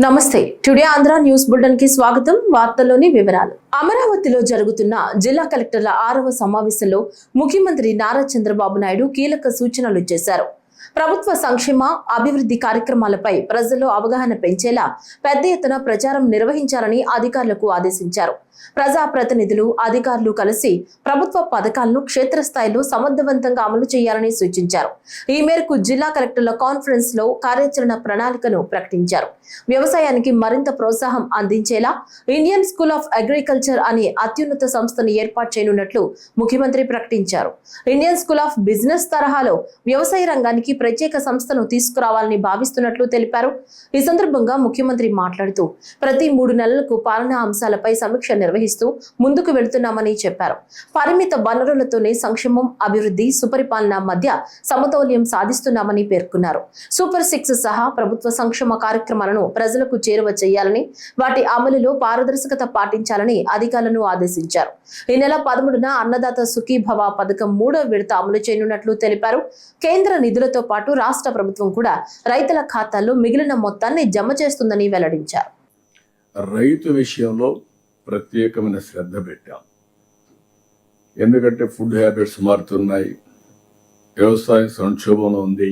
నమస్తే. Today Andhra news bulletin కి స్వాగతం. వార్తల్లోని వివరాలు. అమరావతిలో జరుగుతున్న జిల్లా కలెక్టర్ల 6వ సమావేశంలో ముఖ్యమంత్రి నారా చంద్రబాబు నాయుడు కీలక సూచనలు చేశారు. ప్రభుత్వ సంక్షేమ అభివృద్ధి కార్యక్రమాలపై ప్రజల్లో అవగాహన పెంచేలా పెద్ద ఎత్తున ప్రచారం నిర్వహించాలని అధికారులకు ఆదేశించారు. ప్రజా ప్రతినిధులు, అధికారులు కలిసి ప్రభుత్వ పథకాలను క్షేత్రస్థాయిలో సమర్థవంతంగా అమలు చేయాలని సూచించారు. ఈ మేరకు జిల్లా కలెక్టర్ల కాన్ఫరెన్స్ లో కార్యాచరణ ప్రణాళికను ప్రకటించారు. వ్యవసాయానికి మరింత ప్రోత్సాహం అందించేలా ఇండియన్ స్కూల్ ఆఫ్ అగ్రికల్చర్ అనే అత్యున్నత సంస్థను ఏర్పాటు చేయనున్నట్లు ముఖ్యమంత్రి ప్రకటించారు. ఇండియన్ స్కూల్ ఆఫ్ బిజినెస్ తరహాలో వ్యవసాయ రంగానికి ప్రత్యేక సంస్థను తీసుకురావాలని భావిస్తున్నట్లు తెలిపారు. ఈ సందర్భంగా ముఖ్యమంత్రి మాట్లాడుతూ ప్రతి 3 నెలలకు పాలనా అంశాలపై సమీక్ష నిర్వహిస్తూ ముందుకు వెళ్తున్నామని చెప్పారు. పరిమిత వనరులతోనే సంక్షేమం, అభివృద్ధి, సుపరిపాలన మధ్య సమతౌల్యం సాధిస్తున్నామని పేర్కొన్నారు. సూపర్ 6 సహా ప్రభుత్వ సంక్షేమ కార్యక్రమాలను ప్రజలకు చేరువ చేయాలని, వాటి అమలులో పారదర్శకత పాటించాలని అధికారులను ఆదేశించారు. ఈ నెల 13న అన్నదాత సుఖీభవ పథకం 3వ విడత అమలు చేయనున్నట్లు తెలిపారు. కేంద్ర నిధులతో పాటు రాష్ట్ర ప్రభుత్వం కూడా రైతుల ఖాతాల్లో మిగిలిన మొత్తాన్ని జమ చేస్తుందని వెల్లడించారు. రైతు విషయంలో ప్రత్యేకమైన శ్రద్ధ పెట్టాం. ఎందుకంటే ఫుడ్ హ్యాబిట్స్ మారుతున్నాయి, వ్యవసాయ సంక్షోభంలో ఉంది.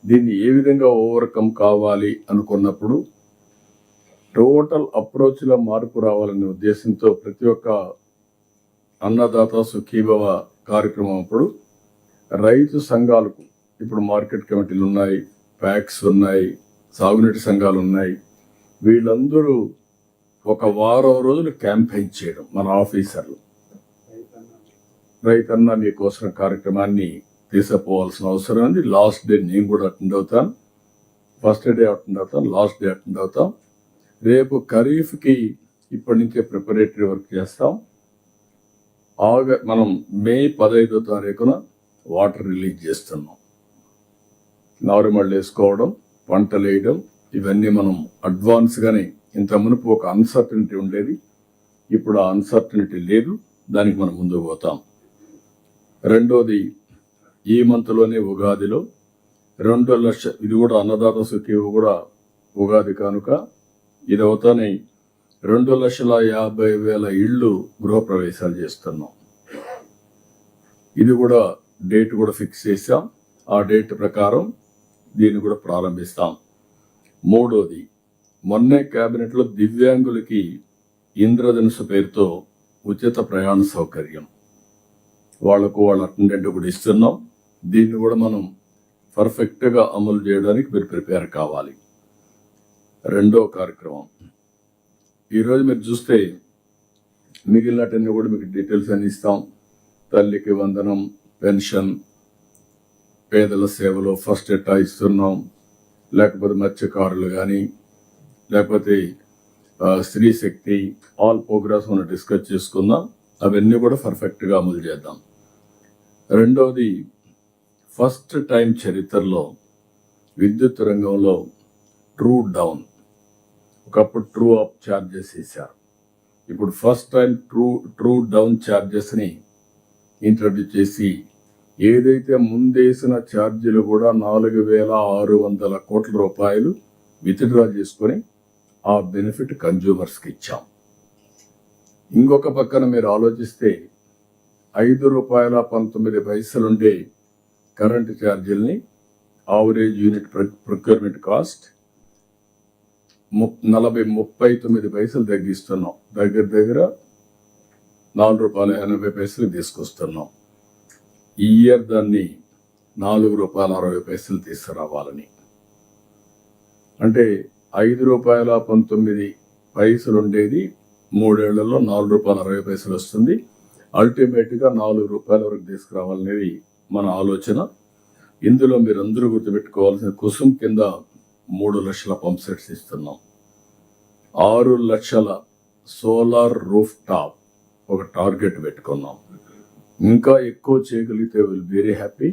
దీన్ని ఏ విధంగా ఓవర్కమ్ కావాలి అనుకున్నప్పుడు టోటల్ అప్రోచ్లో మార్పు రావాలనే ఉద్దేశంతో ప్రతి ఒక్క అన్నదాత సుఖీభవ కార్యక్రమం అప్పుడు రైతు సంఘాలకు ఇప్పుడు మార్కెట్ కమిటీలు ఉన్నాయి, ప్యాక్స్ ఉన్నాయి, సాగునీటి సంఘాలు ఉన్నాయి. వీళ్ళందరూ ఒక వారం రోజులు క్యాంపెయిన్ చేయడం, మన ఆఫీసర్లు రైతన్న మీకోసం కార్యక్రమాన్ని తీసుకుపోవాల్సిన అవసరం ఉంది. లాస్ట్ డే నేను కూడా అటెండ్ అవుతాను, ఫస్ట్ డే అటెండ్ అవుతాను, లాస్ట్ డే అటెండ్ అవుతాం. రేపు ఖరీఫ్కి ఇప్పటి నుంచే ప్రిపరేటరీ వర్క్ చేస్తాం. మనం మే 15వ తారీఖున వాటర్ రిలీజ్ చేస్తున్నాం. నారుమళ్ళు వేసుకోవడం, పంటలు వేయడం, ఇవన్నీ మనం అడ్వాన్స్గానే. ఇంత మునుపు ఒక అన్సర్టనిటీ ఉండేది, ఇప్పుడు ఆ అన్సర్టనిటీ లేదు. దానికి మనం ముందుకు పోతాం. రెండోది, ఈ మంత్లోనే ఉగాదిలో 2 లక్షలు, ఇది కూడా అన్నదాత సుఖీభవ కూడా ఉగాది కానుక, ఇది అవుతానే 2,50,000 ఇళ్ళు గృహప్రవేశాలు చేస్తున్నాం. ఇది కూడా డేట్ కూడా ఫిక్స్ చేశాం. ఆ డేట్ ప్రకారం దీన్ని కూడా ప్రారంభిస్తాం. మూడోది, మొన్నే కేబినెట్లో దివ్యాంగులకి ఇంద్రధనుసు పేరుతో ఉచిత ప్రయాణ సౌకర్యం, వాళ్లకు వాళ్ళ అటెండెంట్ కూడా ఇస్తున్నాం. దీన్ని కూడా మనం పర్ఫెక్ట్గా అమలు చేయడానికి మీరు ప్రిపేర్ కావాలి. రెండో కార్యక్రమం, ఈరోజు మీరు చూస్తే మిగిలినటన్నీ కూడా మీకు డీటెయిల్స్ అని ఇస్తాం. తల్లికి వందనం, పెన్షన్, పేదల సేవలో ఫస్ట్ ఎట్టా ఇస్తున్నాం, లేకపోతే మత్స్యకారులు కానీ, లేకపోతే స్త్రీ శక్తి, ఆల్ ప్రోగ్రామ్స్ మనం డిస్కస్ చేసుకుందాం. అవన్నీ కూడా పర్ఫెక్ట్గా అమలు చేద్దాం. రెండవది, ఫస్ట్ టైం చరిత్రలో విద్యుత్ రంగంలో ట్రూ డౌన్, ఒకప్పుడు ట్రూ అప్ ఛార్జెస్ వేశారు. ఇప్పుడు ఫస్ట్ టైం ట్రూ డౌన్ ఛార్జెస్ని ఇంట్రడ్యూస్ చేసి, ఏదైతే ముందేసిన ఛార్జీలు కూడా 4,600 కోట్ల రూపాయలు విత్డ్రా చేసుకొని ఆ బెనిఫిట్ కన్జ్యూమర్స్కి ఇచ్చాం. ఇంకొక పక్కన మీరు ఆలోచిస్తే ₹5.19 ఉండే కరెంటు ఛార్జీలని ఆవరేజ్ యూనిట్ ప్రొక్యూర్మెంట్ కాస్ట్ 39 తగ్గిస్తున్నాం. దగ్గర ₹4.80 తీసుకొస్తున్నాం. ఈ ఇయర్ దాన్ని ₹4.60 తీసుకురావాలని. అంటే ₹5.19 ఉండేది 3 ఏళ్లలో ₹4.60 వస్తుంది. అల్టిమేట్గా ₹4 వరకు తీసుకురావాలనేది మన ఆలోచన. ఇందులో మీరందరూ గుర్తుపెట్టుకోవాల్సిన, కుసుమ్ కింద 3 లక్షల పంప్ సెట్స్ ఇస్తున్నాం. 6 లక్షల సోలార్ రూఫ్ టాప్ ఒక టార్గెట్ పెట్టుకున్నాం. ఇంకా ఎక్కువ చేయగలిగితే విల్ వెరీ హ్యాపీ.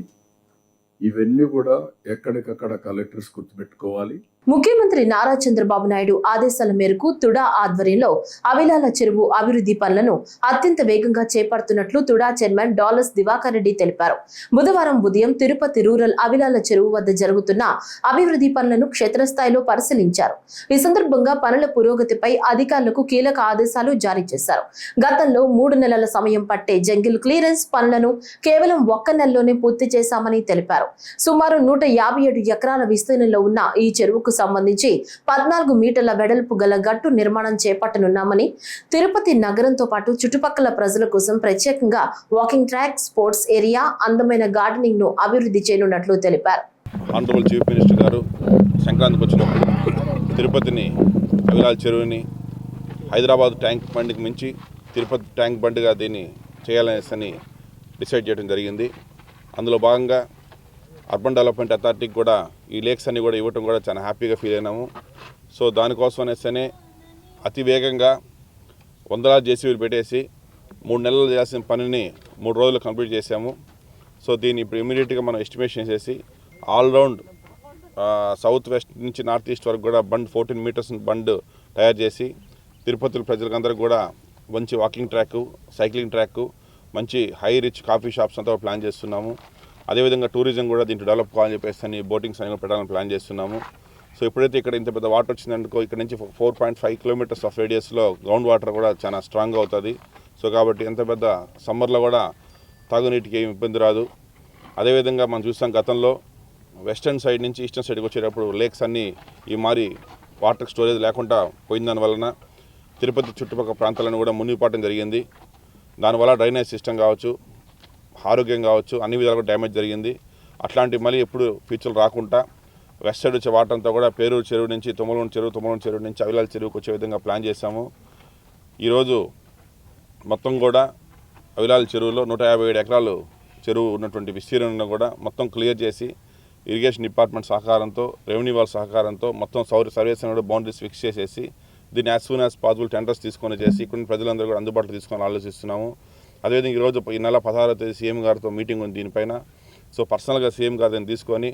ఇవన్నీ కూడా ఎక్కడికక్కడ కలెక్టర్స్ గుర్తుపెట్టుకోవాలి. ముఖ్యమంత్రి నారా చంద్రబాబు నాయుడు ఆదేశాల మేరకు తుడా ఆధ్వర్యంలో అవిలాల చెరువు అభివృద్ధి పనులను అత్యంత వేగంగా చేపడుతున్నట్లు తుడా చైర్మన్ డాలర్స్ దివాకర్ రెడ్డి తెలిపారు. బుధవారం ఉదయం తిరుపతి రూరల్ అవిలాల చెరువు వద్ద జరుగుతున్న అభివృద్ధి పనులను క్షేత్రస్థాయిలో పరిశీలించారు. ఈ సందర్భంగా పనుల పురోగతిపై అధికారులకు కీలక ఆదేశాలు జారీ చేశారు. గతంలో 3 నెలల సమయం పట్టే జంగిల్ క్లియరెన్స్ పనులను కేవలం 1 నెలలోనే పూర్తి చేశామని తెలిపారు. సుమారు 157 ఎకరాల విస్తీర్ణంలో ఉన్న ఈ చెరువుకు సంబంధించి 14 మీటర్ల వెడల్పు గల గట్టు నిర్మాణం చేపట్టనున్నామని, తిరుపతి నగరంతో పాటు చుట్టుపక్కల ప్రజల కోసం ప్రత్యేకంగా వాకింగ్ ట్రాక్, స్పోర్ట్స్ ఏరియా, అందమైన గార్డెనింగ్ ను అభివృద్ధి చేయనున్నట్లు తెలిపారు. ఆనరబుల్ చీఫ్ మినిస్టర్ గారు సంక్రాంతికి వచ్చినప్పుడు తిరుపతిని అవిలాల చెరువుని హైదరాబాద్ ట్యాంక్ బండ్కి మించి తిరుపతి ట్యాంక్ బండ్గా దీన్ని చేయాలనేసి డిసైడ్ చేయడం జరిగింది. అందులో భాగంగా అర్బన్ డెవలప్మెంట్ అథారిటీకి కూడా ఈ లేక్స్ అన్ని కూడా ఇవ్వటం కూడా చాలా హ్యాపీగా ఫీల్ అయినాము. సో దానికోసం అనేసనే అతి వేగంగా 100 జేసీబీలు పెట్టేసి 3 నెలలు చేయాల్సిన పనిని 3 రోజులు కంప్లీట్ చేశాము. సో దీన్ని ఇప్పుడు ఇమీడియట్గా మనం ఎస్టిమేషన్ చేసి ఆల్రౌండ్ సౌత్ వెస్ట్ నుంచి నార్త్ ఈస్ట్ వరకు కూడా 14 మీటర్స్ బండ్ తయారు చేసి తిరుపతి ప్రజలందరికీ కూడా మంచి వాకింగ్ ట్రాక్, సైక్లింగ్ ట్రాక్, మంచి హై రిచ్ కాఫీ షాప్స్ అంతా ప్లాన్ చేస్తున్నాము. అదేవిధంగా టూరిజం కూడా దీంట్లో డెవలప్ కావాలని చెప్పేసి అని బోటింగ్స్ అని పెట్టాలని ప్లాన్ చేస్తున్నాము. సో ఎప్పుడైతే ఇక్కడ ఇంత పెద్ద వాటర్ వచ్చిందనుకో ఇక్కడ నుంచి 4.5 కిలోమీటర్స్ ఆఫ్ రేడియస్లో గ్రౌండ్ వాటర్ కూడా చాలా స్ట్రాంగ్గా అవుతుంది. సో కాబట్టి ఎంత పెద్ద సమ్మర్లో కూడా తాగునీటికి ఏమి ఇబ్బంది రాదు. అదేవిధంగా మనం చూస్తాం గతంలో వెస్టర్న్ సైడ్ నుంచి ఈస్టర్న్ సైడ్కి వచ్చేటప్పుడు లేక్స్ అన్నీ ఈ మారి వాటర్ స్టోరేజ్ లేకుండా పోయిన వలన తిరుపతి చుట్టుపక్కల ప్రాంతాలను కూడా మునిగిపోవడం జరిగింది. దానివల్ల డ్రైనేజ్ సిస్టమ్ కావచ్చు, ఆరోగ్యం కావచ్చు, అన్ని విధాలుగా డ్యామేజ్ జరిగింది. అట్లాంటి మళ్ళీ ఎప్పుడు ఫ్యూచర్లు రాకుండా వెస్ట్ సైడ్ వచ్చే వాటర్ అంతా కూడా పేరూరు చెరువు నుంచి తుమ్మలూరు చెరువు నుంచి అవిలాల చెరువుకి వచ్చే విధంగా ప్లాన్ చేశాము. ఈరోజు మొత్తం కూడా అవిలాల చెరువులో 157 ఎకరాలు చెరువు ఉన్నటువంటి విస్తీర్ణం కూడా మొత్తం క్లియర్ చేసి ఇరిగేషన్ డిపార్ట్మెంట్ సహకారంతో, రెవెన్యూ వాళ్ళ సహకారంతో మొత్తం సర్వేస్ బౌండరీస్ ఫిక్స్ చేసేసి దీన్ని as soon as possible tenders తీసుకొని చేసి ఇక్కడ ప్రజలందరూ కూడా అందుబాటులో తీసుకొని ఆలోచిస్తున్నాము. అదేవిధంగా ఈరోజు ఈ నెల 16వ తేదీ సీఎం గారితో మీటింగ్ ఉంది దీనిపైన. సో పర్సనల్గా సీఎం గారిని తీసుకొని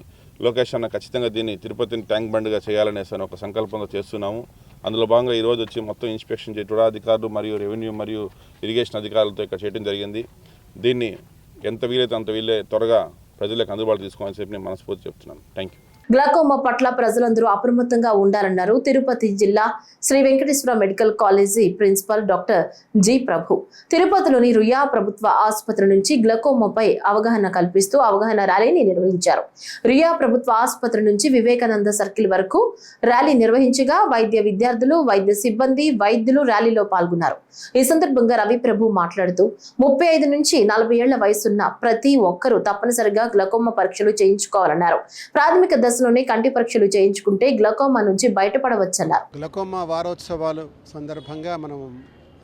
లొకేషన్ ఖచ్చితంగా దీన్ని తిరుపతిని ట్యాంక్ బండ్గా చేయాలనేసి ఒక సంకల్పంతో చేస్తున్నాము. అందులో భాగంగా ఈరోజు వచ్చి మొత్తం ఇన్స్పెక్షన్ టుడా అధికారులు మరియు రెవెన్యూ మరియు ఇరిగేషన్ అధికారులతో ఇక్కడ చేయడం జరిగింది. దీన్ని ఎంత వీలైతే అంత త్వరగా ప్రజలకు అందుబాటులో తీసుకోవాలని చెప్పి నేను మనస్ఫూర్తి చెప్తున్నాను. Thank you. గ్లాకోమా పట్ల ప్రజలందరూ అప్రమత్తంగా ఉండాలన్నారు తిరుపతి జిల్లా Sri Venkateswara medical college principal doctor G Prabhu. తిరుపతిలోని రుయా ప్రభుత్వ ఆసుపత్రి నుంచి గ్లాకోమాపై అవగాహన కల్పిస్తూ అవగాహన ర్యాలీని నిర్వహించారు. రుయా ప్రభుత్వ ఆసుపత్రి నుంచి వివేకానంద సర్కిల్ వరకు ర్యాలీ నిర్వహించగా వైద్య విద్యార్థులు, వైద్య సిబ్బంది, వైద్యులు ర్యాలీలో పాల్గొన్నారు. ఈ సందర్భంగా రవి ప్రభు మాట్లాడుతూ 35 నుంచి 40 ఏళ్ల వయసున్న ప్రతి ఒక్కరూ తప్పనిసరిగా గ్లాకోమా పరీక్షలు చేయించుకోవాలన్నారు. ప్రాథమిక దశలోనే కంటి పరీక్షలు చేయించుకుంటే గ్లాకోమా నుంచి బయటపడవచ్చన్నారు. గ్లాకోమా వారోత్సవాలు సందర్భంగా మనం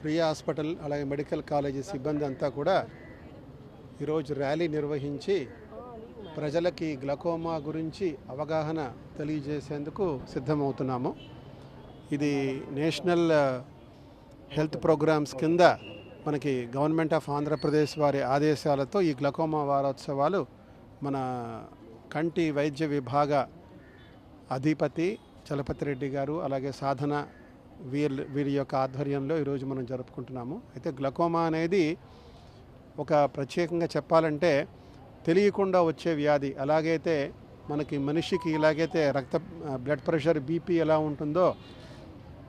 రియా హాస్పిటల్ అలాగే మెడికల్ కాలేజీ సిబ్బంది అంతా కూడా ఈరోజు ర్యాలీ నిర్వహించి ప్రజలకి గ్లాకోమా గురించి అవగాహన తెలియజేసేందుకు సిద్ధమవుతున్నాము. ఇది నేషనల్ హెల్త్ ప్రోగ్రామ్స్ కింద మనకి గవర్నమెంట్ ఆఫ్ ఆంధ్రప్రదేశ్ వారి ఆదేశాలతో ఈ గ్లాకోమా వారోత్సవాలు మన కంటి వైద్య విభాగ అధిపతి చలపతి రెడ్డి గారు అలాగే సాధన వీరి యొక్క ఆధ్వర్యంలో ఈరోజు మనం జరుపుకుంటున్నాము. అయితే గ్లాకోమా అనేది ఒక ప్రత్యేకంగా చెప్పాలంటే తెలియకుండా వచ్చే వ్యాధి. అలాగైతే మనకి మనిషికి ఇలాగైతే బ్లడ్ ప్రెషర్, బీపీ ఎలా ఉంటుందో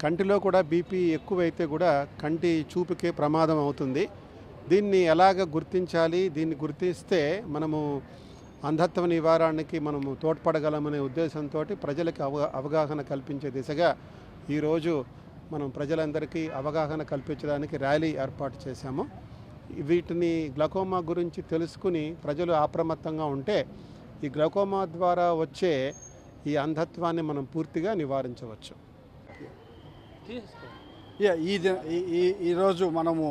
కంటిలో కూడా బీపీ ఎక్కువైతే కూడా కంటి చూపుకే ప్రమాదం అవుతుంది. దీన్ని ఎలాగ గుర్తించాలి, దీన్ని గుర్తిస్తే మనము అంధత్వ నివారణకి మనము తోడ్పడగలమనే ఉద్దేశంతో ప్రజలకు అవగాహన కల్పించే దిశగా ఈరోజు మనం ప్రజలందరికీ అవగాహన కల్పించడానికి ర్యాలీ ఏర్పాటు చేశాము. వీటిని గ్లాకోమా గురించి తెలుసుకుని ప్రజలు అప్రమత్తంగా ఉంటే ఈ గ్లాకోమా ద్వారా వచ్చే ఈ అంధత్వాన్ని మనం పూర్తిగా నివారించవచ్చు. ఈరోజు మనము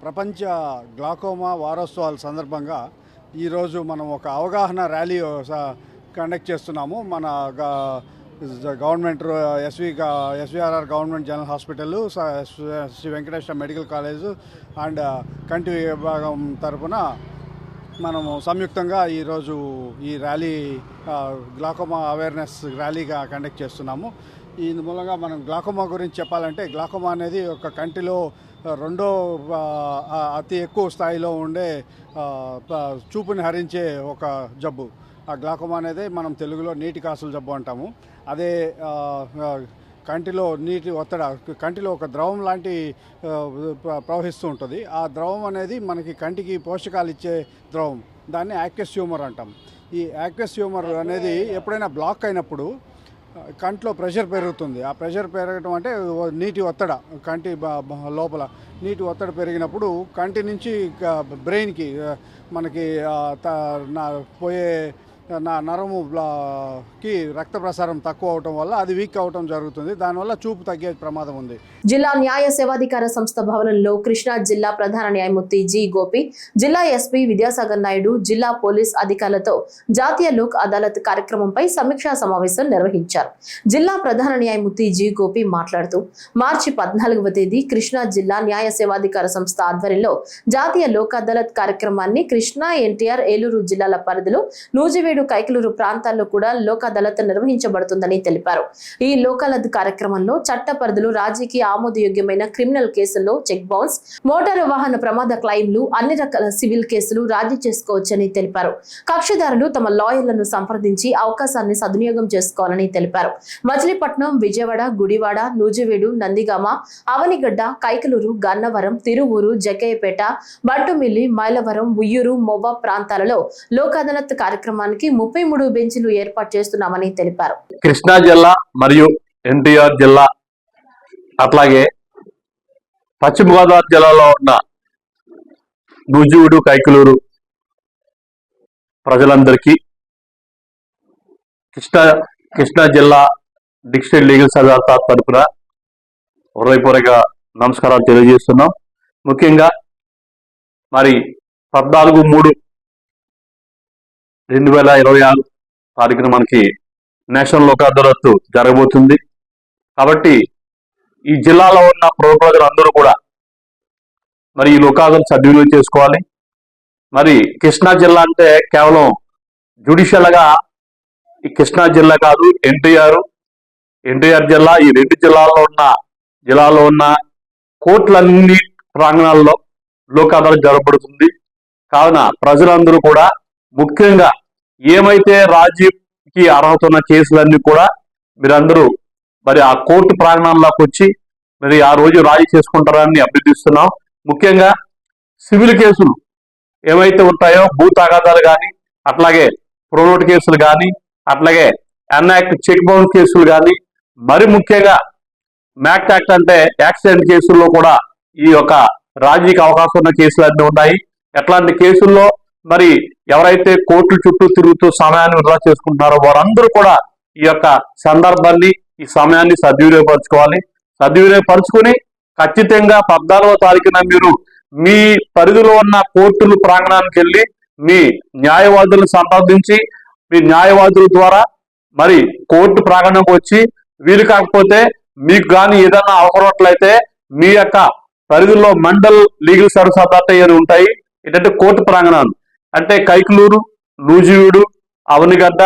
ప్రపంచ గ్లాకోమా వారోత్సవాల సందర్భంగా ఈరోజు మనం ఒక అవగాహన ర్యాలీ కండక్ట్ చేస్తున్నాము. మన government SVRR government general hospital, Shri Venkateswara medical college and కంటి విభాగం తరఫున మనము సంయుక్తంగా ఈరోజు ఈ ర్యాలీ గ్లాకోమా అవేర్నెస్ ర్యాలీగా కండక్ట్ చేస్తున్నాము. ఈ మూలంగా మనం గ్లాకోమా గురించి చెప్పాలంటే, గ్లాకోమా అనేది ఒక కంటిలో రెండో అతి ఎక్కువ స్థాయిలో ఉండే చూపుని హరించే ఒక జబ్బు. ఆ గ్లాకోమా అనేది మనం తెలుగులో నీటి కాసుల జబ్బు అంటాము. అదే కంటిలో నీటి కంటిలో ఒక ద్రవం లాంటి ప్రవహిస్తూ ఉంటుంది. ఆ ద్రవం అనేది మనకి కంటికి పోషకాలు ఇచ్చే ద్రవం. దాన్ని యాక్వస్ హ్యూమర్ అంటాం. ఈ యాక్వస్ హ్యూమర్ అనేది ఎప్పుడైనా బ్లాక్ అయినప్పుడు కంట్లో ప్రెషర్ పెరుగుతుంది. ఆ ప్రెషర్ పెరగడం అంటే నీటి ఒత్తిడి, కంటి లోపల నీటి ఒత్తిడి పెరిగినప్పుడు కంటి నుంచి బ్రెయిన్కి మనకి పోయే నరముకి రక్త ప్రసారం తక్కువ అవటం వల్ల అది వీక్ అవటం జరుగుతుంది. దానివల్ల చూపు తగ్గే ప్రమాదం ఉంది. జిల్లా న్యాయ సేవాధికార సంస్థ భవనంలో కృష్ణా జిల్లా ప్రధాన న్యాయమూర్తి జి గోపి, జిల్లా ఎస్పీ విద్యాసాగర్ నాయుడు, జిల్లా పోలీస్ అధికారులతో జాతీయ లోక్ అదాలత్ కార్యక్రమంపై సమీక్షా సమావేశం నిర్వహించారు. జిల్లా ప్రధాన న్యాయమూర్తి జి గోపి మాట్లాడుతూ, మార్చి 14వ తేదీ కృష్ణా జిల్లా న్యాయ సేవాధికార సంస్థ ఆధ్వర్యంలో జాతీయ లోక్ అదాలత్ కార్యక్రమాన్ని కృష్ణా, ఎన్టీఆర్, ఏలూరు జిల్లాల పరిధిలో నూజివీడు, కైకలూరు ప్రాంతాల్లో కూడా లోక్ అదాలత్ నిర్వహించబడుతుందని తెలిపారు. ఈ లోక్ అదాలత్ కార్యక్రమంలో చట్ట పరిధిలో రాజీకి ఆమోదయోగ్యమైన క్రిమినల్ కేసుల్లో చెక్ బౌన్స్, మోటారు వాహన ప్రమాద క్లెయిమ్లు, అన్ని రకాల సివిల్ కేసులు రాజీ చేసుకోవచ్చని తెలిపారు. కక్షిదారులు తమ లాయర్లను సంప్రదించి అవకాశాన్ని సద్వినియోగం చేసుకోవాలని తెలిపారు. మచిలీపట్నం, విజయవాడ, గుడివాడ, నూజివీడు, నందిగామ, అవనిగడ్డ, కైకలూరు, గన్నవరం, తిరువూరు, జగ్గయ్యపేట, బట్టుమిల్లి, మైలవరం, ఉయ్యూరు, మొవ్వ ప్రాంతాలలో లోక్ అదాలత్ కార్యక్రమానికి 33 బెంచ్లు ఏర్పాటు చేస్తున్నామని తెలిపారు. కృష్ణా జిల్లా మరియు ఎన్టీఆర్ జిల్లా, అట్లాగే పశ్చిమ గోదావరి జిల్లాలో ఉన్న నూజివీడు, కైకలూరు ప్రజలందరికీ కృష్ణా జిల్లా డిస్ట్రిక్ట్ లీగల్ అదాలత్ తరఫున హృదయపూర్వక నమస్కారాలు తెలియజేస్తున్నాం. ముఖ్యంగా మరి 14/3/2026 తారీఖున మనకి నేషనల్ లోక్ అదాలత్ జరగబోతుంది. కాబట్టి ఈ జిల్లాలో ఉన్న ప్రజలందరూ కూడా మరి ఈ లోక్ అదాలత్ సద్వినియోగం చేసుకోవాలి. మరి కృష్ణా జిల్లా అంటే కేవలం జ్యుడిషియల్గా ఈ కృష్ణా జిల్లా కాదు, ఎన్టీఆర్ జిల్లా, ఈ 2 జిల్లాలో ఉన్న కోర్టులన్నీ ప్రాంగణాల్లో లోక్ అదాలత్ జరగబడుతుంది. కావున ప్రజలందరూ కూడా ముఖ్యంగా ఏమైతే రాజీకి అర్హత ఉన్న కేసులన్నీ కూడా మీరందరూ మరి ఆ కోర్టు ప్రాంగణంలోకి వచ్చి మరి ఆ రోజు రాజీ చేసుకుంటారని అభ్యర్థిస్తున్నాం. ముఖ్యంగా సివిల్ కేసులు ఏమైతే ఉంటాయో, భూ తగాదాలు కానీ, అట్లాగే ప్రోనోట్ కేసులు కానీ, అట్లాగే అన్యాక్ట్ చెక్ బౌన్స్ కేసులు కానీ, మరి ముఖ్యంగా మ్యాక్ట్ యాక్ట్ అంటే యాక్సిడెంట్ కేసుల్లో కూడా ఈ యొక్క రాజీకి అవకాశం ఉన్న కేసులు అన్నీ ఉన్నాయి. ఎట్లాంటి కేసుల్లో మరి ఎవరైతే కోర్టుల చుట్టూ తిరుగుతూ సమయాన్ని వృధా చేసుకుంటున్నారో వారందరూ కూడా ఈ యొక్క సందర్భాన్ని, ఈ సమయాన్ని సద్వినియోగపరుచుకుని ఖచ్చితంగా 14వ తారీఖున మీరు మీ పరిధిలో ఉన్న కోర్టుల ప్రాంగణానికి వెళ్ళి మీ న్యాయవాదులను సంప్రదించి మీ న్యాయవాదుల ద్వారా మరి కోర్టు ప్రాంగణంకి వచ్చి, వీలు కాకపోతే మీకు కానీ ఏదైనా అవసరట్లయితే మీ యొక్క పరిధిలో మండల్ లీగల్ సర్వీస్ అథారిటీ అని ఉంటాయి. ఏంటంటే కోర్టు ప్రాంగణాలు అంటే కైకలూరు, నూజివీడు, అవనిగడ్డ,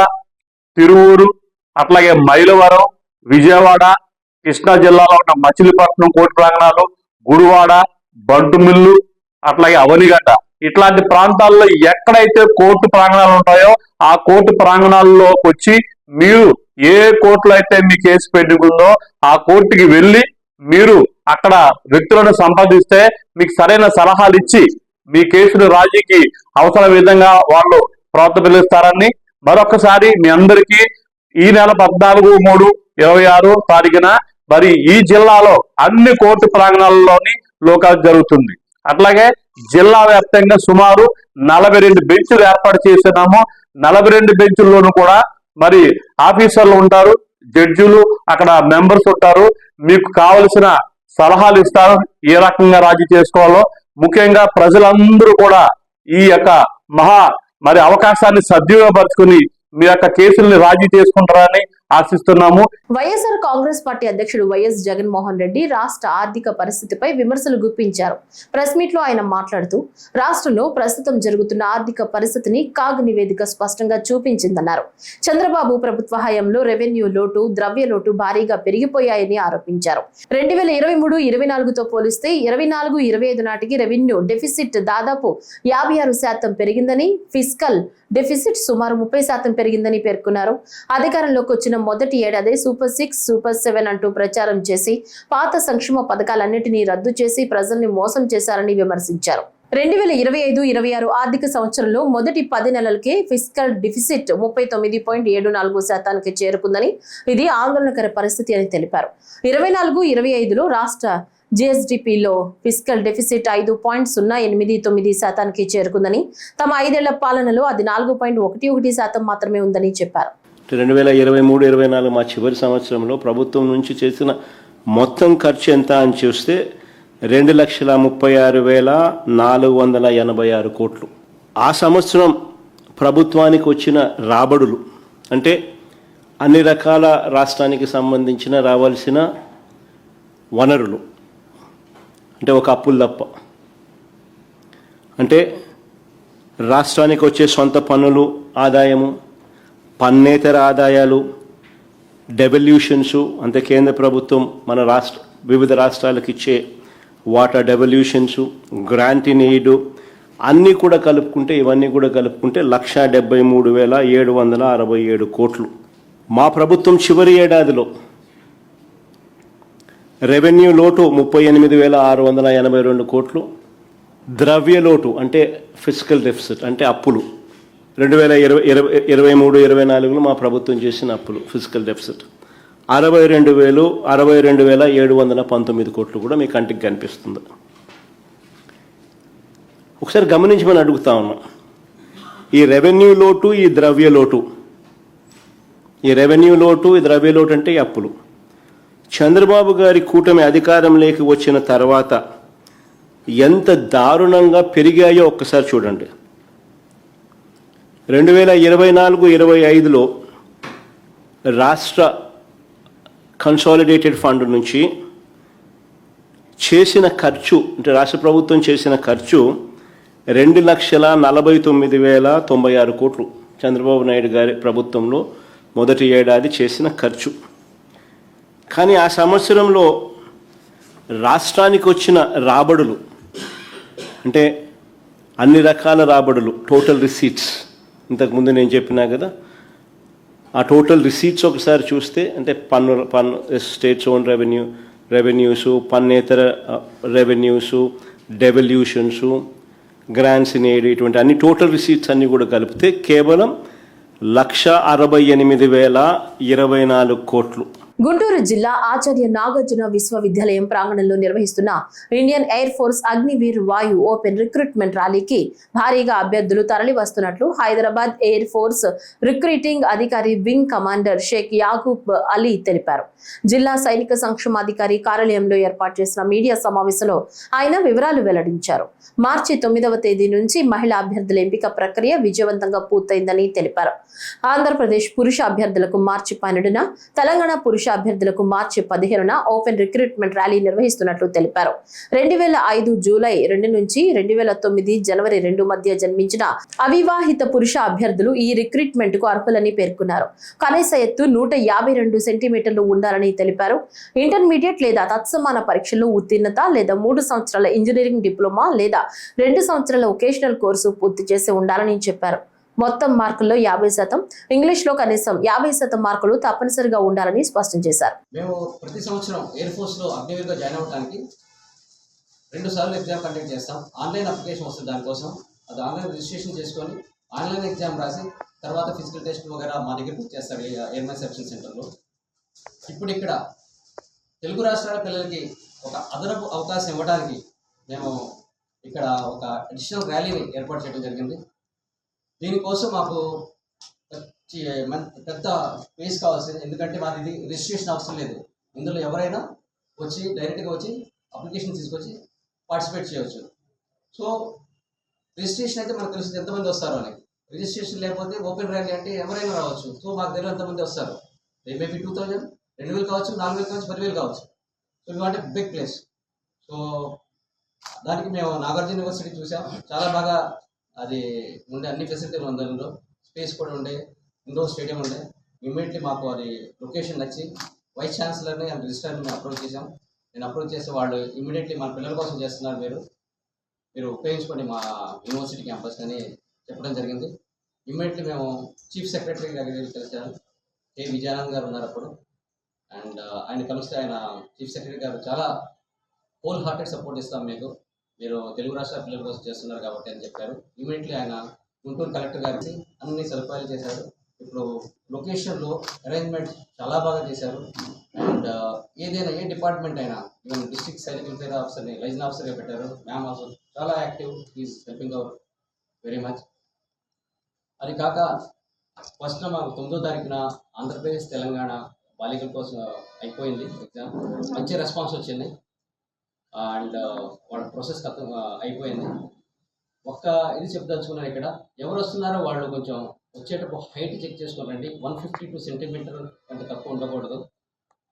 తిరువూరు, అట్లాగే మైలవరం, విజయవాడ, కృష్ణా జిల్లాలో ఉన్న మచిలీపట్నం కోర్టు ప్రాంగణాలు, గుడివాడ, బంటుమిల్లు, అట్లాగే అవనిగడ్డ, ఇట్లాంటి ప్రాంతాల్లో ఎక్కడైతే కోర్టు ప్రాంగణాలు ఉంటాయో ఆ కోర్టు ప్రాంగణాల్లోకి వచ్చి మీరు ఏ కోర్టులో అయితే మీ కేసు పెండింగ్ ఉందో ఆ కోర్టుకి వెళ్ళి మీరు అక్కడ వ్యక్తులను సంపాదిస్తే మీకు సరైన సలహాలు ఇచ్చి మీ కేసును రాజీకి అవసరం విధంగా వాళ్ళు ప్రోత్సహిస్తారని మరొకసారి మీ అందరికీ ఈ నెల 14/3/26 తారీఖున మరి ఈ జిల్లాలో అన్ని కోర్టు ప్రాంగణాలలోని లోకాలు జరుగుతుంది. అట్లాగే జిల్లా వ్యాప్తంగా సుమారు 42 బెంచ్లు ఏర్పాటు చేసినాము. 42 బెంచుల్లోనూ కూడా మరి ఆఫీసర్లు ఉంటారు, జడ్జిలు, అక్కడ మెంబర్స్ ఉంటారు. మీకు కావలసిన సలహాలు ఇస్తారు, ఏ రకంగా రాజీ చేసుకోవాలో. ముఖ్యంగా ప్రజలందరూ కూడా ఈ యొక్క మరి అవకాశాన్ని సద్వినియోగపరుచుకుని మీ యొక్క కేసుల్ని రాజీ చేసుకుంటారని ఆశిస్తున్నాము. వైఎస్ఆర్ కాంగ్రెస్ పార్టీ అధ్యక్షుడు వైఎస్ జగన్మోహన్ రెడ్డి రాష్ట్ర ఆర్థిక పరిస్థితిపై విమర్శలు గుప్పించారు. ప్రెస్ మీట్ లో ఆయన మాట్లాడుతూ రాష్ట్రంలో ప్రస్తుతం జరుగుతున్న ఆర్థిక పరిస్థితిని కాగ్ నివేదిక స్పష్టంగా చూపించిందన్నారు. చంద్రబాబు ప్రభుత్వ హయాంలో రెవెన్యూ లోటు, ద్రవ్య లోటు భారీగా పెరిగిపోయాయని ఆరోపించారు. 2023-24తో పోలిస్తే 24-25 నాటికి రెవెన్యూ డెఫిసిట్ దాదాపు 56% పెరిగిందని, ఫిస్కల్ డెఫిసిట్ సుమారు 30% పెరిగిందని పేర్కొన్నారు. అధికారంలోకి వచ్చిన మొదటి ఏడాది సూపర్ 6, సూపర్ 7 అంటూ ప్రచారం చేసి పాత సంక్షేమ పథకాలన్నింటినీ రద్దు చేసి ప్రజల్ని మోసం చేశారని విమర్శించారు. 2025-26 ఆర్థిక సంవత్సరంలో మొదటి 10 నెలలకే ఫిస్కల్ డెఫిసిట్ 39.74% చేరుకుందని, ఇది ఆందోళనకర పరిస్థితి అని తెలిపారు. 24-25లో రాష్ట్ర జిఎస్డిపిలో ఫిస్కల్ డెఫిసిట్ 5.089% చేరుకుందని, తమ 5 ఏళ్ల పాలనలో అది 4.11% మాత్రమే ఉందని చెప్పారు. 2023-24 మా చివరి సంవత్సరంలో ప్రభుత్వం నుంచి చేసిన మొత్తం ఖర్చు ఎంత అని చూస్తే 2,36,486 కోట్లు. ఆ సంవత్సరం ప్రభుత్వానికి వచ్చిన రాబడులు అంటే అన్ని రకాల రాష్ట్రానికి సంబంధించిన రావాల్సిన వనరులు అంటే ఒక అప్పులు తప్ప, అంటే రాష్ట్రానికి వచ్చే సొంత పన్నులు ఆదాయము, పన్నేతర ఆదాయాలు, డెవల్యూషన్స్ అంటే కేంద్ర ప్రభుత్వం మన వివిధ రాష్ట్రాలకు ఇచ్చే వాటా డెవల్యూషన్స్, గ్రాంట్ ఇన్ ఎయిడ్ అన్నీ కూడా కలుపుకుంటే, ఇవన్నీ కూడా కలుపుకుంటే 1,73,767 కోట్లు. మా ప్రభుత్వం చివరి ఏడాదిలో రెవెన్యూ లోటు 38,682 కోట్లు, ద్రవ్య లోటు అంటే ఫిస్కల్ డెఫిసిట్ అంటే అప్పులు 2023-24లో మా ప్రభుత్వం చేసిన అప్పులు ఫిజికల్ డెఫిసిట్ 62,719 కోట్లు కూడా మీ కంటికి కనిపిస్తుంది. ఒకసారి గమనించమని అడుగుతా ఉన్నాం. ఈ రెవెన్యూ లోటు, ఈ ద్రవ్య లోటు, ఈ రెవెన్యూ లోటు, ఈ ద్రవ్య లోటు అంటే ఈ అప్పులు చంద్రబాబు గారి కూటమి అధికారంలోకి వచ్చిన తర్వాత ఎంత దారుణంగా పెరిగాయో ఒక్కసారి చూడండి. 2024-25లో రాష్ట్ర కన్సాలిడేటెడ్ ఫండ్ నుంచి చేసిన ఖర్చు అంటే రాష్ట్ర ప్రభుత్వం చేసిన ఖర్చు 2,49,096 కోట్లు. చంద్రబాబు నాయుడు గారి ప్రభుత్వంలో మొదటి ఏడాది చేసిన ఖర్చు. కానీ ఆ సంవత్సరంలో రాష్ట్రానికి వచ్చిన రాబడులు అంటే అన్ని రకాల రాబడులు, టోటల్ రిసీట్స్, ఇంతకుముందు నేను చెప్పినా కదా, ఆ టోటల్ రిసీట్స్ ఒకసారి చూస్తే అంటే పన్ను స్టేట్స్ ఓన్ రెవెన్యూస్, పన్నేతర revenues, devolutions, grants in aid, ఇటువంటి అన్ని టోటల్ రిసీట్స్ అన్నీ కూడా కలిపితే కేవలం 1,68,024 కోట్లు. గుంటూరు జిల్లా ఆచార్య నాగార్జున విశ్వవిద్యాలయం ప్రాంగణంలో నిర్వహిస్తున్న ఇండియన్ ఎయిర్ ఫోర్స్ అగ్నివీర్ వాయు ఓపెన్ రిక్రూట్మెంట్ ర్యాలీకి భారీగా అభ్యర్థులు తరలి వస్తున్నట్లు హైదరాబాద్ ఎయిర్ ఫోర్స్ రిక్రూటింగ్ అధికారి వింగ్ కమాండర్ షేక్ యాకూబ్ అలీ తెలిపారు. జిల్లా సైనిక సంక్షేమాధికారి కార్యాలయంలో ఏర్పాటు చేసిన మీడియా సమావేశంలో ఆయన వివరాలు వెల్లడించారు. మార్చి 9వ తేదీ నుంచి మహిళా అభ్యర్థుల ఎంపిక ప్రక్రియ విజయవంతంగా పూర్తయిందని తెలిపారు. ఆంధ్రప్రదేశ్ పురుష అభ్యర్థులకు మార్చి 12న, తెలంగాణ పురుష అభ్యర్థులకు మార్చి 15న ఓపెన్ రిక్రూట్మెంట్ ర్యాలీ నిర్వహిస్తున్నట్లు తెలిపారు. 2005 జూలై 2 నుంచి 2009 జనవరి 2 మధ్య జన్మించిన అవివాహిత పురుష అభ్యర్థులు ఈ రిక్రూట్మెంట్ కు అర్హులని పేర్కొన్నారు. కనీస ఎత్తు 152 సెంటీమీటర్లు ఉండాలని తెలిపారు. ఇంటర్మీడియట్ లేదా తత్సమాన పరీక్షల్లో ఉత్తీర్ణత లేదా 3 సంవత్సరాల ఇంజనీరింగ్ డిప్లొమా లేదా 2 సంవత్సరాల వొకేషనల్ కోర్సు పూర్తి చేసి ఉండాలని చెప్పారు. మొత్తం మార్కుల్లో 50%, ఇంగ్లీష్లో కనీసం 50% మార్కులు తప్పనిసరిగా ఉండాలని స్పష్టం చేశారు. మేము ప్రతి సంవత్సరం ఎయిర్ ఫోర్స్లో అగ్నివీర్గా జాయిన్ అవ్వడానికి 2 సార్లు ఎగ్జామ్ కండక్ట్ చేస్తాం. ఆన్లైన్ అప్లికేషన్ వస్తుంది, దానికోసం అది ఆన్లైన్ రిజిస్ట్రేషన్ చేసుకొని ఆన్లైన్ ఎగ్జామ్ రాసి తర్వాత ఫిజికల్ టెస్ట్ వగేరా మా దగ్గర బుక్ చేస్తారు ఎయిర్మెన్ సెప్షన్ సెంటర్లో. ఇప్పుడు ఇక్కడ తెలుగు రాష్ట్రాల పిల్లలకి ఒక అదనపు అవకాశం ఇవ్వడానికి మేము ఇక్కడ ఒక అడిషనల్ ర్యాలీని ఏర్పాటు చేయడం జరిగింది. దీనికోసం మాకు పెద్ద ఫీజు కావాల్సింది, ఎందుకంటే మాది రిజిస్ట్రేషన్ అవసరం లేదు. ఇందులో ఎవరైనా వచ్చి డైరెక్ట్గా వచ్చి అప్లికేషన్ తీసుకొచ్చి పార్టిసిపేట్ చేయవచ్చు. సో రిజిస్ట్రేషన్ అయితే మనకు తెలుస్తుంది ఎంతమంది వస్తారు అని. రిజిస్ట్రేషన్ లేకపోతే ఓపెన్ ర్యాలీ అంటే ఎవరైనా రావచ్చు. సో మాకు తెలియదు ఎంతమంది వస్తారు. దే మే బి 2000, 2000 కావచ్చు, 4000 కావచ్చు, 10,000 కావచ్చు. So we want a big place. So దానికి మేము నాగార్జున యూనివర్సిటీ చూసాం. చాలా బాగా అది ఉండే, అన్ని ఫెసిలిటీలు ఉంది అందులో, స్పేస్ కూడా ఉండే, ఇండోర్ స్టేడియం ఉండే. ఇమ్మీడియట్లీ మాకు అది లొకేషన్ నచ్చి వైస్ ఛాన్సలర్ని అండ్ రిజిస్ట్రార్ని అప్రోచ్ చేసాం. నేను అప్రోచ్ చేస్తే వాళ్ళు ఇమ్మీడియట్లీ మన పిల్లల కోసం చేస్తున్నారు, మీరు ఉపయోగించుకోండి మా యూనివర్సిటీ క్యాంపస్ అని చెప్పడం జరిగింది. ఇమ్మీడియట్లీ మేము చీఫ్ సెక్రటరీ గారికి కలిసాను. కే విజయానంద్ గారు ఉన్నారు అప్పుడు. అండ్ ఆయన కలిస్తే ఆయన చీఫ్ సెక్రటరీ గారు చాలా హోల్ హార్టెడ్ సపోర్ట్ ఇస్తాం మీకు, మీరు తెలుగు రాష్ట్రాల పిల్లల కోసం చేస్తున్నారు కాబట్టి అని చెప్పారు. ఇమీడియట్లీ ఆయన గుంటూరు కలెక్టర్ గారికి అన్ని సదుపాయాలు చేశారు. ఇప్పుడు లొకేషన్లో అరేంజ్మెంట్ చాలా బాగా చేశారు. అండ్ ఏదైనా ఏ డిపార్ట్మెంట్ అయినా, ఈవెన్ డిస్ట్రిక్ట్ సైనిక్ వెల్ఫేర్ ఆఫీసర్ని లైజన్ ఆఫీసర్గా పెట్టారు. మ్యామ్ ఆల్సో చాలా active, is helping hour very much. అది కాక ఫస్ట్ మాకు 9వ తారీఖున ఆంధ్రప్రదేశ్ తెలంగాణ బాలికల కోసం అయిపోయింది ఎగ్జామ్. మంచి రెస్పాన్స్ వచ్చింది అండ్ వాళ్ళ ప్రాసెస్ అయిపోయింది. ఒక్క ఇది చెప్పదలుచుకున్నాను, ఇక్కడ ఎవరు వస్తున్నారో వాళ్ళు కొంచెం వచ్చేటప్పుడు హైట్ చెక్ చేసుకోవాలండి. 152 సెంటీమీటర్ అంత తక్కువ ఉండకూడదు.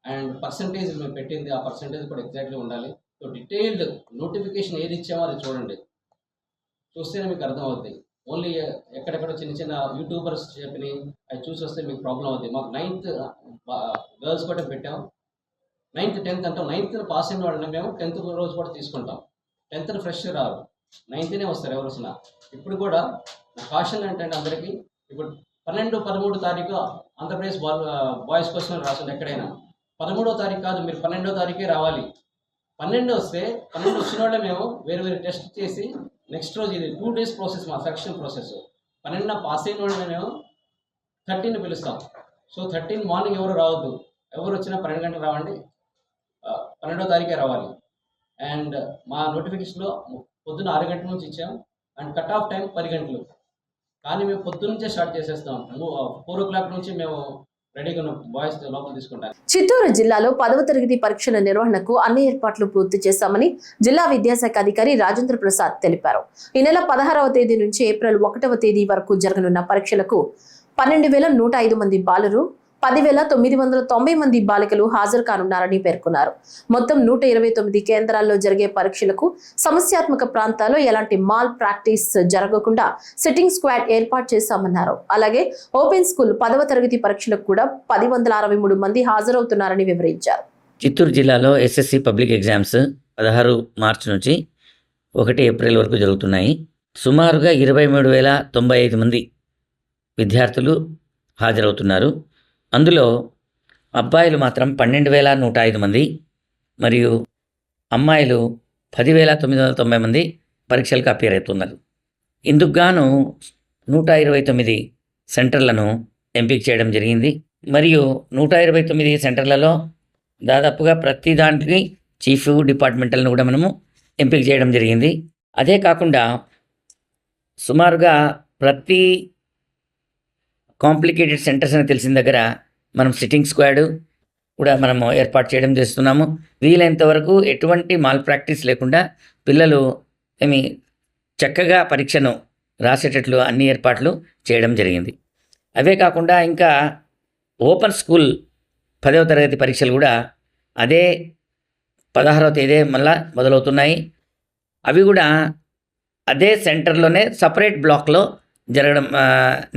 అండ్ పర్సంటేజ్ మేము పెట్టింది, ఆ పర్సంటేజ్ కూడా ఎగ్జాక్ట్లీ ఉండాలి. సో డీటెయిల్డ్ నోటిఫికేషన్ ఏది ఇచ్చామో అది చూడండి, చూస్తేనే మీకు అర్థమవుద్ది. ఓన్లీ ఎక్కడెక్కడ చిన్న చిన్న యూట్యూబర్స్ చెప్పి అవి చూసి వస్తే మీకు ప్రాబ్లం అవుతుంది. మాకు 9th గర్ల్స్ కూడా పెట్టాం, 9th 10th అంటాం. 9th పాస్ అయిన వాళ్ళని మేము 10th రోజు కూడా తీసుకుంటాం. 10th ఫ్రెష్ రారు, 9th వస్తారు ఎవరు వచ్చినా. ఇప్పుడు కూడా నా కాషన్ ఏంటంటే అందరికీ, ఇప్పుడు 12, 13 తారీఖు ఆంధ్రప్రదేశ్ బాయ్స్ కోసం రాస్తుంది ఎక్కడైనా. 13వ తారీఖు కాదు, మీరు 12వ తారీఖే రావాలి. 12 వస్తే 12 వచ్చిన వాళ్ళే మేము వేరే టెస్ట్ చేసి నెక్స్ట్ రోజు, ఇది 2 days ప్రాసెస్, మా సెలక్షన్ ప్రాసెస్. 12న పాస్ అయిన వాళ్ళని మేము 13 పిలుస్తాం. సో 13 మార్నింగ్ ఎవరు రావద్దు, ఎవరు వచ్చినా 12 గంటలకు రావండి, 12వ తారీఖే రావాలి. అండ్ మా నోటిఫికేషన్లో పొద్దున్న 6 గంటల నుంచి ఇచ్చాం అండ్ కట్ ఆఫ్ టైం 10 గంటలు. కానీ మేము పొద్దున్న నుంచే స్టార్ట్ చేసేస్తాం. 4 o'clock నుంచి మేము రెడీగా ఉన్న బాయ్స్ లోపల తీసుకుంటాం. చిత్తూరు జిల్లాలో 10వ తరగతి పరీక్షల నిర్వహణకు అన్ని ఏర్పాట్లు పూర్తి చేశామని జిల్లా విద్యాశాఖ అధికారి రాజేంద్ర ప్రసాద్ తెలిపారు. ఈ నెల 16వ తేదీ నుంచి ఏప్రిల్ 1వ తేదీ వరకు జరగనున్న పరీక్షలకు 12,105 మంది బాలురు, 10,990 మంది బాలికలు హాజరు కానున్నారని పేర్కొన్నారు. మొత్తం 129 కేంద్రాల్లో జరిగే పరీక్షలకు సమస్యాత్మక ప్రాంతాల్లో ఎలాంటి మాల్ ప్రాక్టీస్ జరగకుండా సిట్టింగ్ స్క్వాడ్ ఏర్పాటు చేశామన్నారు. అలాగే ఓపెన్ స్కూల్ 10వ తరగతి పరీక్షలకు కూడా 10,163 మంది హాజరవుతున్నారని వివరించారు. చిత్తూరు జిల్లాలో ఎస్ఎస్సి పబ్లిక్ ఎగ్జామ్స్ 16 మార్చి నుంచి 1 ఏప్రిల్ వరకు జరుగుతున్నాయి. సుమారుగా 23,095 మంది విద్యార్థులు హాజరవుతున్నారు. అందులో అబ్బాయిలు మాత్రం 12,105 మంది మరియు అమ్మాయిలు 10,990 మంది పరీక్షలకు అపేర్ అవుతున్నారు. ఇందుకు గాను 129 సెంటర్లను ఎంపిక చేయడం జరిగింది. మరియు 129 సెంటర్లలో దాదాపుగా ప్రతి దానికి చీఫ్ డిపార్ట్మెంటల్ను కూడా మనము ఎంపిక చేయడం జరిగింది. అదే కాకుండా సుమారుగా ప్రతి కాంప్లికేటెడ్ సెంటర్స్ అని తెలిసిన దగ్గర మనం సిట్టింగ్ స్క్వాడ్ కూడా మనము ఏర్పాటు చేయడం చేస్తున్నాము. వీలైనంత వరకు ఎటువంటి మాల్ ప్రాక్టీస్ లేకుండా పిల్లలు చక్కగా పరీక్షను రాసేటట్లు అన్ని ఏర్పాట్లు చేయడం జరిగింది. అవే కాకుండా ఇంకా ఓపెన్ స్కూల్ 10వ తరగతి పరీక్షలు కూడా అదే 16వ తేదీ మళ్ళా మొదలవుతున్నాయి. అవి కూడా అదే సెంటర్లోనే సపరేట్ బ్లాక్లో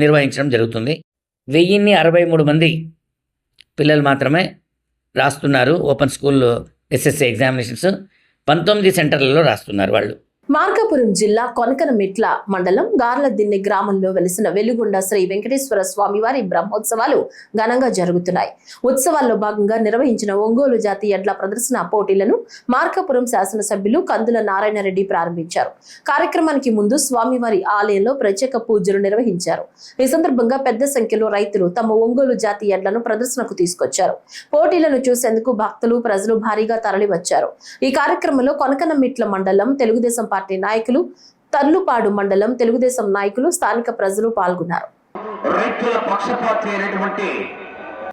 నిర్వహించడం జరుగుతుంది. 1,063 మంది పిల్లలు మాత్రమే రాస్తున్నారు ఓపెన్ స్కూల్ ఎస్ఎస్సి ఎగ్జామినేషన్స్. 19 సెంటర్లలో రాస్తున్నారు వాళ్ళు. మార్కాపురం జిల్లా కొనకనమిట్ల మండలం గార్లదిన్నె గ్రామంలో వెలిసిన వెలుగొండ శ్రీ వెంకటేశ్వర స్వామివారి బ్రహ్మోత్సవాలు ఘనంగా జరుగుతున్నాయి. ఉత్సవాల్లో భాగంగా నిర్వహించిన ఒంగోలు జాతి ఎడ్ల ప్రదర్శన పోటీలను మార్కాపురం శాసనసభ్యులు కందుల నారాయణరెడ్డి ప్రారంభించారు. కార్యక్రమానికి ముందు స్వామివారి ఆలయంలో ప్రత్యేక పూజలు నిర్వహించారు. ఈ సందర్భంగా పెద్ద సంఖ్యలో రైతులు తమ ఒంగోలు జాతి ఎడ్లను ప్రదర్శనకు తీసుకొచ్చారు. పోటీలను చూసేందుకు భక్తులు, ప్రజలు భారీగా తరలివచ్చారు. ఈ కార్యక్రమంలో కొనకనమిట్ల మండలం తెలుగుదేశం పార్టీ నాయకులు, తర్లుపాడు మండలం తెలుగుదేశం నాయకులు, స్థానిక ప్రజలు పాల్గొన్నారు.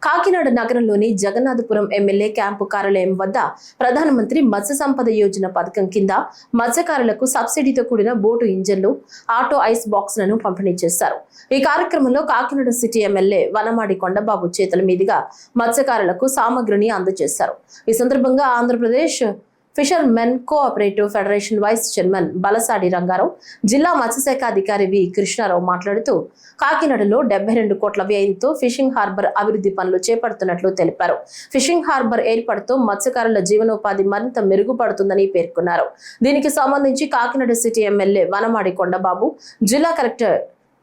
కాకినాడ నగరంలోని జగన్నాథపురం ఎమ్మెల్యే క్యాంపు కార్యాలయం వద్ద ప్రధానమంత్రి మత్స్య సంపద యోజన పథకం కింద మత్స్యకారులకు సబ్సిడీతో కూడిన బోటు ఇంజన్లు, ఆటో ఐస్ బాక్స్లను పంపిణీ చేశారు. ఈ కార్యక్రమంలో కాకినాడ సిటీ ఎమ్మెల్యే వనమాడి కొండబాబు చేతుల మీదుగా మత్స్యకారులకు సామగ్రిని అందజేశారు. ఈ సందర్భంగా Andhra Pradesh fishermen cooperative federation vice chairman Balasadi Rangarao, జిల్లా మత్స్యశాఖ అధికారి వి కృష్ణారావు మాట్లాడుతూ కాకినాడలో 72 కోట్ల వ్యయంతో ఫిషింగ్ హార్బర్ అభివృద్ధి పనులు చేపడుతున్నట్లు తెలిపారు. ఫిషింగ్ హార్బర్ ఏర్పాటుతో మత్స్యకారుల జీవనోపాధి మరింత మెరుగుపడుతుందని పేర్కొన్నారు. దీనికి సంబంధించి కాకినాడ సిటీ ఎమ్మెల్యే వనమాడి కొండబాబు, జిల్లా కలెక్టర్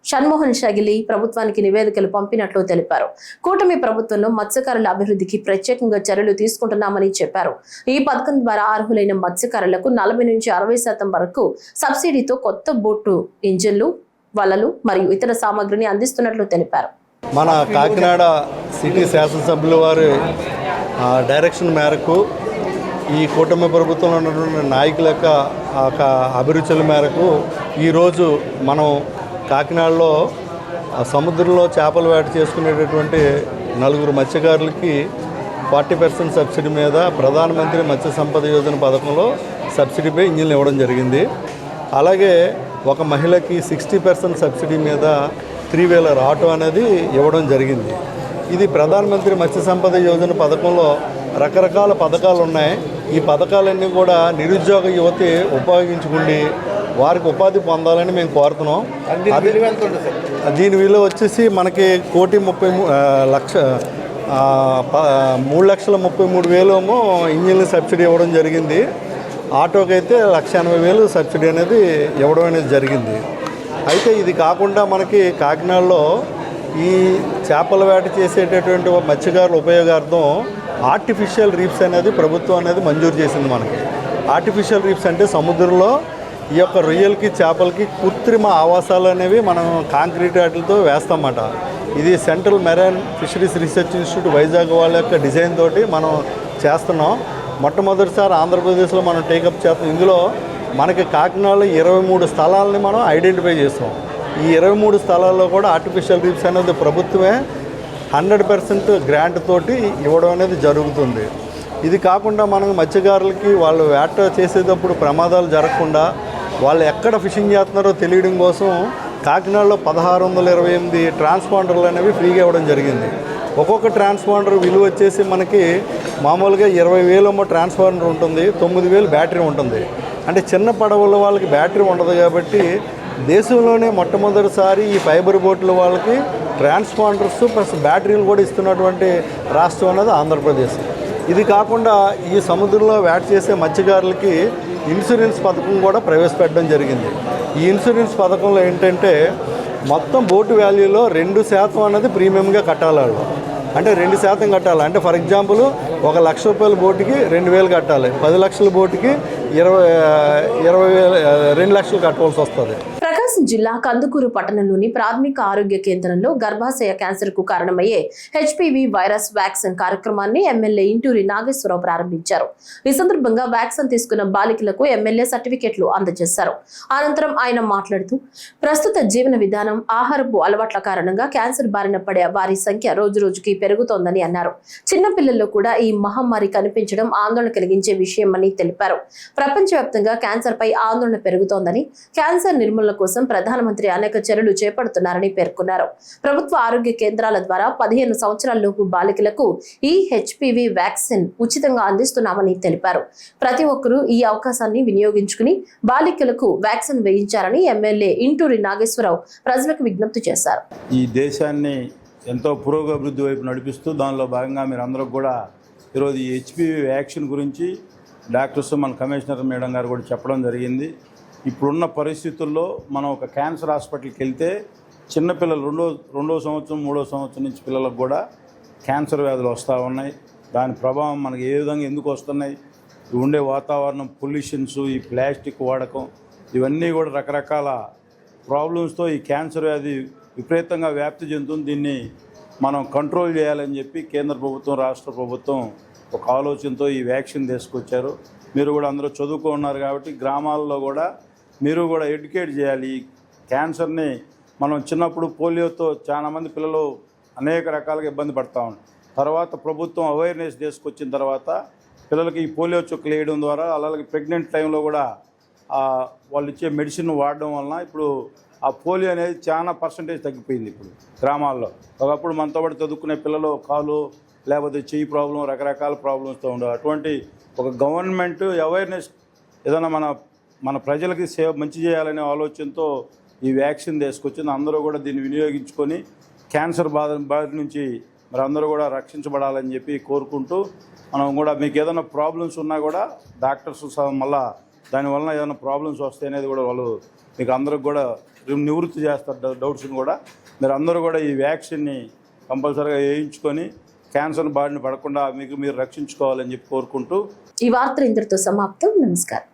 షణ్మోహన్ షగిలి ప్రభుత్వానికి నివేదికలు పంపినట్లు తెలిపారు. కూటమి ప్రభుత్వంలో మత్స్యకారుల అభివృద్ధికి ప్రత్యేకంగా చర్యలు తీసుకుంటున్నామని చెప్పారు. ఈ పథకం ద్వారా అర్హులైన మత్స్యకారులకు 40 నుంచి 60% వరకు సబ్సిడీతో కొత్త బోటు ఇంజిన్లు, వలలు మరియు ఇతర సామగ్రిని అందిస్తున్నట్లు తెలిపారు. మన కాకినాడ సిటీ శాసనసభ్యుల వారి డైరెక్షన్ మేరకు ఈ కూటమి ప్రభుత్వంలో ఉన్నటువంటి నాయకుల యొక్క అభిరుచుల మేరకు ఈరోజు మనం కాకినాడలో సముద్రంలో చేపల వేట చేసుకునేటటువంటి 4 మత్స్యకారులకి 40% సబ్సిడీ మీద ప్రధానమంత్రి మత్స్య సంపద యోజన పథకంలో సబ్సిడీపై ఇంజిన్లు ఇవ్వడం జరిగింది. అలాగే ఒక మహిళకి 60% సబ్సిడీ మీద 3-వీలర్ ఆటో అనేది ఇవ్వడం జరిగింది. ఇది ప్రధానమంత్రి మత్స్య సంపద యోజన పథకంలో రకరకాల పథకాలు ఉన్నాయి. ఈ పథకాలన్నీ కూడా నిరుద్యోగ యువతి ఉపయోగించుకుండి వారికి ఉపాధి పొందాలని మేము కోరుతున్నాం. దీని విలువ వచ్చేసి మనకి 3,33,000 ఇంజిన్లు సబ్సిడీ ఇవ్వడం జరిగింది. ఆటోకి అయితే 1,80,000 సబ్సిడీ అనేది ఇవ్వడం అనేది జరిగింది. అయితే ఇది కాకుండా మనకి కాకినాడలో ఈ చేపల వేట చేసేటటువంటి మత్స్యకారుల ఉపయోగార్థం ఆర్టిఫిషియల్ రీఫ్స్ అనేది ప్రభుత్వం అనేది మంజూరు చేసింది. మనకి ఆర్టిఫిషియల్ రీఫ్స్ అంటే సముద్రంలో ఈ యొక్క రొయ్యలకి, చేపలకి కృత్రిమ ఆవాసాలు అనేవి మనం కాంక్రీట్ వాటితో వేస్తామన్నమాట. ఇది central marine fisheries research institute Vizag వాళ్ళ యొక్క డిజైన్ తోటి మనం చేస్తున్నాం. మొట్టమొదటిసారి ఆంధ్రప్రదేశ్లో మనం టేకప్ చేస్తాం. ఇందులో మనకి కాకినాడలో 23 స్థలాలని మనం ఐడెంటిఫై చేస్తాం. ఈ 23 స్థలాల్లో కూడా ఆర్టిఫిషియల్ రీఫ్స్ అనేది ప్రభుత్వమే 100% గ్రాంట్ తోటి ఇవ్వడం అనేది జరుగుతుంది. ఇది కాకుండా మనం మత్స్యకారులకి వాళ్ళు వేట చేసేటప్పుడు ప్రమాదాలు జరగకుండా వాళ్ళు ఎక్కడ ఫిషింగ్ చేస్తున్నారో తెలియడం కోసం కాకినాడలో 1628 ట్రాన్స్పాండర్లు అనేవి ఫ్రీగా ఇవ్వడం జరిగింది. ఒక్కొక్క ట్రాన్స్పాండర్ విలువ వచ్చేసి మనకి మామూలుగా 20,000 ట్రాన్స్పాండర్ ఉంటుంది, 9,000 బ్యాటరీ ఉంటుంది. అంటే చిన్న పడవల వాళ్ళకి బ్యాటరీ ఉండదు కాబట్టి దేశంలోనే మొట్టమొదటిసారి ఈ ఫైబర్ బోట్ల వాళ్ళకి ట్రాన్స్పాండర్స్ ప్లస్ బ్యాటరీలు కూడా ఇస్తున్నటువంటి రాష్ట్రం అనేది ఆంధ్రప్రదేశ్. ఇది కాకుండా ఈ సముద్రంలో వేట చేసే మత్స్యకారులకి ఇన్సూరెన్స్ పథకం కూడా ప్రవేశపెట్టడం జరిగింది. ఈ ఇన్సూరెన్స్ పథకంలో ఏంటంటే మొత్తం బోటు వాల్యూలో 2% అనేది ప్రీమియంగా కట్టాలి వాళ్ళు. అంటే 2% కట్టాలి. అంటే ఫర్ ఎగ్జాంపుల్ ₹1,00,000 బోటుకి 2,000 కట్టాలి. 10 లక్షల బోటుకి 2 లక్షలు కట్టవలసి వస్తుంది. ప్రకాశం జిల్లా కందుకూరు పట్టణంలోని ప్రాథమిక ఆరోగ్య కేంద్రంలో గర్భాశయ క్యాన్సర్ కు కారణమయ్యే HPV వైరస్ వ్యాక్సిన్ కార్యక్రమాన్ని ఎమ్మెల్యే ఇంటూరి నాగేశ్వరరావు ప్రారంభించారు. ఈ సందర్భంగా వ్యాక్సిన్ తీసుకున్న బాలికలకు ఎమ్మెల్యే సర్టిఫికెట్లు అందజేశారు. అనంతరం ఆయన మాట్లాడుతూ ప్రస్తుత జీవన విధానం, ఆహారపు అలవాట్ల కారణంగా క్యాన్సర్ బారిన పడే వారి సంఖ్య రోజురోజుకి పెరుగుతోందని అన్నారు. చిన్నపిల్లల్లో కూడా ఈ మహమ్మారి కనిపించడం ఆందోళన కలిగించే విషయమని తెలిపారు. ప్రపంచవ్యాప్తంగా క్యాన్సర్ పై ఆందోళన పెరుగుతోందని, క్యాన్సర్ నిర్మూలన కోసం ప్రధానమంత్రి అనేక చర్యలు చేపడుతున్నారని పేర్కొన్నారు. ప్రభుత్వ ఆరోగ్య కేంద్రాల ద్వారా 15 సంవత్సరాలలోపు బాలికలకు ఈ HPV వ్యాక్సిన్ ఉచితంగా అందిస్తున్నామని తెలిపారు. ప్రతి ఒక్కరూ ఈ అవకాశాన్ని వినియోగించుకుని బాలికలకు వ్యాక్సిన్ వేయించారని ఎమ్మెల్యే ఇంటూరి నాగేశ్వరరావు ప్రజలకు విజ్ఞప్తి చేశారు. ఈ దేశాన్ని ఎంతో పురోగభివృద్ధి వైపు నడిపిస్తూ దానిలో భాగంగా మీరు అందరూ కూడా ఈరోజు ఈ HPV వ్యాక్సిన్ గురించి డాక్టర్స్, మన కమిషనర్ మేడం గారు కూడా చెప్పడం జరిగింది. ఇప్పుడున్న పరిస్థితుల్లో మనం ఒక క్యాన్సర్ హాస్పిటల్కి వెళ్తే చిన్నపిల్లలు రెండో సంవత్సరం, 3వ సంవత్సరం నుంచి పిల్లలకు కూడా క్యాన్సర్ వ్యాధులు వస్తూ ఉన్నాయి. దాని ప్రభావం మనకి ఏ విధంగా ఎందుకు వస్తున్నాయి, ఉండే వాతావరణం, పొల్యూషన్స్, ఈ ప్లాస్టిక్ వాడకం, ఇవన్నీ కూడా రకరకాల ప్రాబ్లమ్స్తో ఈ క్యాన్సర్ వ్యాధి విపరీతంగా వ్యాప్తి చెందుతుంది. దీన్ని మనం కంట్రోల్ చేయాలని చెప్పి కేంద్ర ప్రభుత్వం, రాష్ట్ర ప్రభుత్వం ఒక ఆలోచనతో ఈ వ్యాక్సిన్ తీసుకొచ్చారు. మీరు కూడా అందరూ చదువుకున్నారు కాబట్టి గ్రామాల్లో కూడా మీరు కూడా ఎడ్యుకేట్ చేయాలి. ఈ క్యాన్సర్ని మనం చిన్నప్పుడు పోలియోతో చాలామంది పిల్లలు అనేక రకాలుగా ఇబ్బంది పడతా ఉన్నారు. తర్వాత ప్రభుత్వం అవేర్నెస్ తీసుకొచ్చిన తర్వాత పిల్లలకి ఈ పోలియో చుక్కలు వేయడం ద్వారా అలాగే ప్రెగ్నెంట్ టైంలో కూడా వాళ్ళు ఇచ్చే మెడిసిన్ వాడడం వలన ఇప్పుడు ఆ పోలియో అనేది చాలా పర్సంటేజ్ తగ్గిపోయింది ఇప్పుడు గ్రామాల్లో. ఒకప్పుడు మనతో పాటు చదువుకునే పిల్లలు కాలు లేకపోతే చెయ్యి ప్రాబ్లం రకరకాల ప్రాబ్లమ్స్తో ఉండవు. అటువంటి ఒక గవర్నమెంట్ అవేర్నెస్ ఏదైనా మన ప్రజలకి మంచి చేయాలనే ఆలోచనతో ఈ వ్యాక్సిన్ తీసుకొచ్చింది. అందరూ కూడా దీన్ని వినియోగించుకొని క్యాన్సర్ బాధ నుంచి మరి అందరూ కూడా రక్షించబడాలని చెప్పి కోరుకుంటూ మనం కూడా మీకు ఏదైనా ప్రాబ్లమ్స్ ఉన్నా కూడా డాక్టర్స్ మళ్ళా దానివల్ల ఏదైనా ప్రాబ్లమ్స్ వస్తాయి అనేది కూడా వాళ్ళు మీకు అందరికి కూడా నివృత్తి చేస్తారు డౌట్స్ని కూడా. మీరు అందరూ కూడా ఈ వ్యాక్సిన్ని కంపల్సరీగా వేయించుకొని క్యాన్సర్ బారిన పడకుండా మీరు రక్షించుకోవాలని చెప్పి కోరుకుంటూ ఈ వార్తలు ఇంతటితో సమాప్తం. నమస్కారం.